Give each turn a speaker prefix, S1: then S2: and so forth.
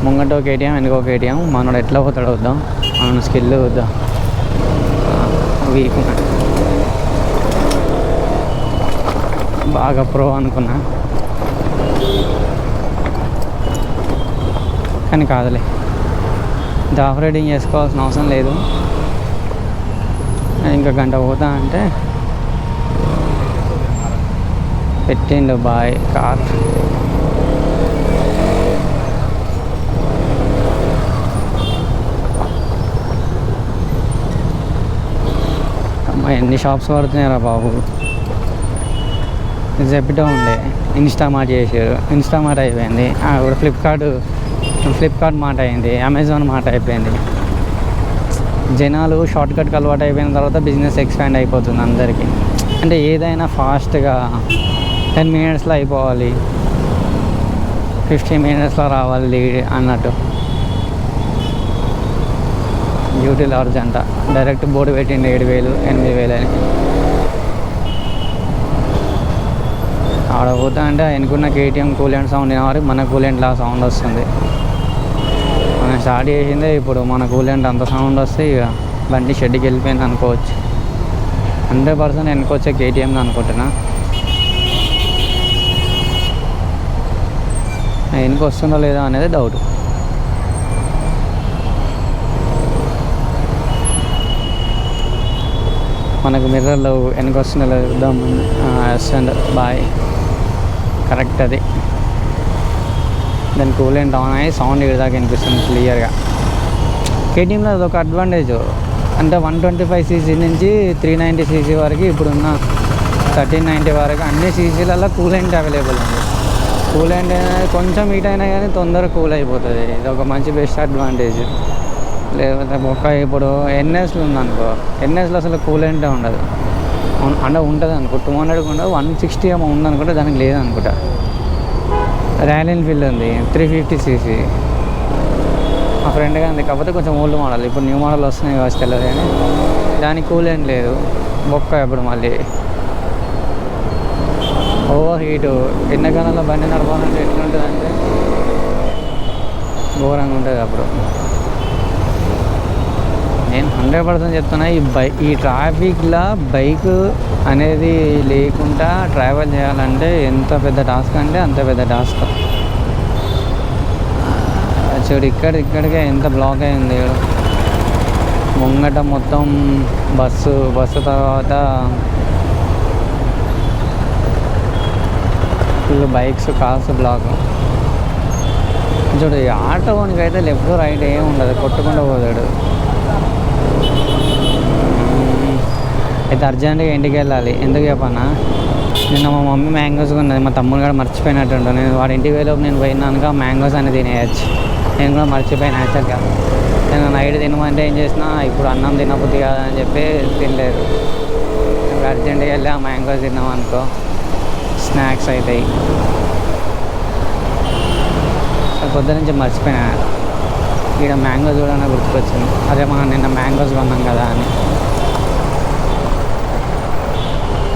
S1: ముంగట ఒక ఏటీఎం, వెనుక ఒక ఏటీఎం. మనోడు ఎట్లా పోతాడు వద్దాం, మన స్కిల్ వద్దాం. వీక్ బాగా ప్రో అనుకున్నా, కానీ కాదులే. ఇంత ఆఫ్ రైడింగ్ చేసుకోవాల్సిన అవసరం లేదు. ఇంకా గంట పోతా అంటే పెట్టిండు బాయ్ కార్. అమ్మా ఎన్ని షాప్స్ పడుతున్నాయరా బాబు. జెప్టో ఉండే, ఇన్స్టామార్ట్ చేసారు, ఇన్స్టామార్ట్ అయిపోయింది. ఇప్పుడు ఫ్లిప్కార్ట్ మార్ట్ అయింది, అమెజాన్ మార్ట్ అయిపోయింది. జనాలు షార్ట్ కట్కి అలవాటు అయిపోయిన తర్వాత బిజినెస్ ఎక్స్పాండ్ అయిపోతుంది అందరికీ. అంటే ఏదైనా ఫాస్ట్గా 10 minutesలో అయిపోవాలి, 15 minutesలో రావాలి అన్నట్టు. డ్యూటీ లార్జ్ అంట, డైరెక్ట్ బోర్డు పెట్టిండి 7,000 8,000 అని. ఆడ పోతా అంటే వెనుకున్న కేటీఎం కూలెంట్ సౌండ్ వినవారు, మన కూలెంట్లా సౌండ్ వస్తుంది. మనం స్టార్ట్ చేసిందే ఇప్పుడు, మన కూలెంట్ అంత సౌండ్ వస్తే ఇక బండి షెడ్కి వెళ్ళిపోయింది అనుకోవచ్చు. 100% వెనుకొచ్చే కేటీఎంని అనుకుంటున్నా. వెనుక వస్తుందో లేదో అనేది డౌట్. మనకు మిర్రర్లో వెనక వస్తుందో లేదు చూద్దాం. వస్తుంది బాయ్, కరెక్ట్ అది. దాని కూలెంట్ ఆన్ అయ్యి సౌండ్ ఇక్కడిదాకా వినిపిస్తుంది క్లియర్గా. కేటీఎంలో అదొక అడ్వాంటేజ్. అంటే 125cc నుంచి 390cc వరకు, ఇప్పుడున్న 1390 వరకు అన్ని సీసీలలో కూలెంట్ అవైలబుల్ ఉంది. కూలెంట్ అనేది కొంచెం హీట్ అయినా కానీ తొందరగా కూల్ అయిపోతుంది. ఇది ఒక మంచి బెస్ట్ అడ్వాంటేజ్. లేకపోతే ఒక్క ఇప్పుడు ఎన్ఎస్లో ఉందనుకో, ఎన్ఎస్లో అసలు కూలెంటే ఉండదు. అంటే ఉంటుంది అనుకో, 200 ఉండదు, 160 ఏమో ఉందనుకుంటే దానికి లేదనుకుంటా. రాయల్ ఎన్ఫీల్డ్ ఉంది 350cc, మా ఫ్రెండ్ కానీ, కాకపోతే కొంచెం ఓల్డ్ మోడల్. ఇప్పుడు న్యూ మోడల్ వస్తున్నాయి కావచ్చు తెలియదు, కానీ దానికి కూలెంట్ లేదు. బొక్క ఇప్పుడు మళ్ళీ ఓవర్ హీటు. ఎండాకాలంలో బండి నడపాలంటే ఎట్లుంటుంది అంటే ఘోరంగా ఉంటుంది అప్పుడు. నేను 100% చెప్తున్నా, ఈ ట్రాఫిక్లో బైక్ అనేది లేకుండా ట్రావెల్ చేయాలంటే ఎంత పెద్ద టాస్క్ అంటే అంత పెద్ద టాస్క్. చూడు ఇక్కడికే ఎంత బ్లాక్ అయింది. ముంగట మొత్తం బస్సు తర్వాత ఫుల్ బైక్స్, కార్స్ బ్లాక్. చూడు ఈ ఆటోనికి అయితే లెఫ్ట్ రైట్ ఏమి ఉండదు, కొట్టుకుంటూ పోతాడు. అయితే అర్జెంటుగా ఇంటికి వెళ్ళాలి. ఎందుకు చెప్పన్నా, నిన్న మా మమ్మీ మ్యాంగోస్ ఉన్నది, మా తమ్ముడు కూడా మర్చిపోయినట్టుండు. నేను వాడి ఇంటికి వెళ్ళేలోపు నేను పోయినాక మ్యాంగోస్ అని తినేయచ్చు. నేను కూడా మర్చిపోయినా యాక్చువల్గా. నేను నైట్ తినమంటే ఏం చేసినా, ఇప్పుడు అన్నం తినబుద్ధి కాదని చెప్పి తినలేదు. ఇప్పుడు అర్జెంటుగా వెళ్ళి ఆ మ్యాంగోస్ తిన్నాం అనుకో, స్నాక్స్ అవుతాయి. పొద్దు నుంచి మర్చిపోయినా. ఇక్కడ మ్యాంగోస్ కూడా గుర్తుకొచ్చింది. అదే మనం నిన్న మ్యాంగోస్ కొన్నాం కదా అని.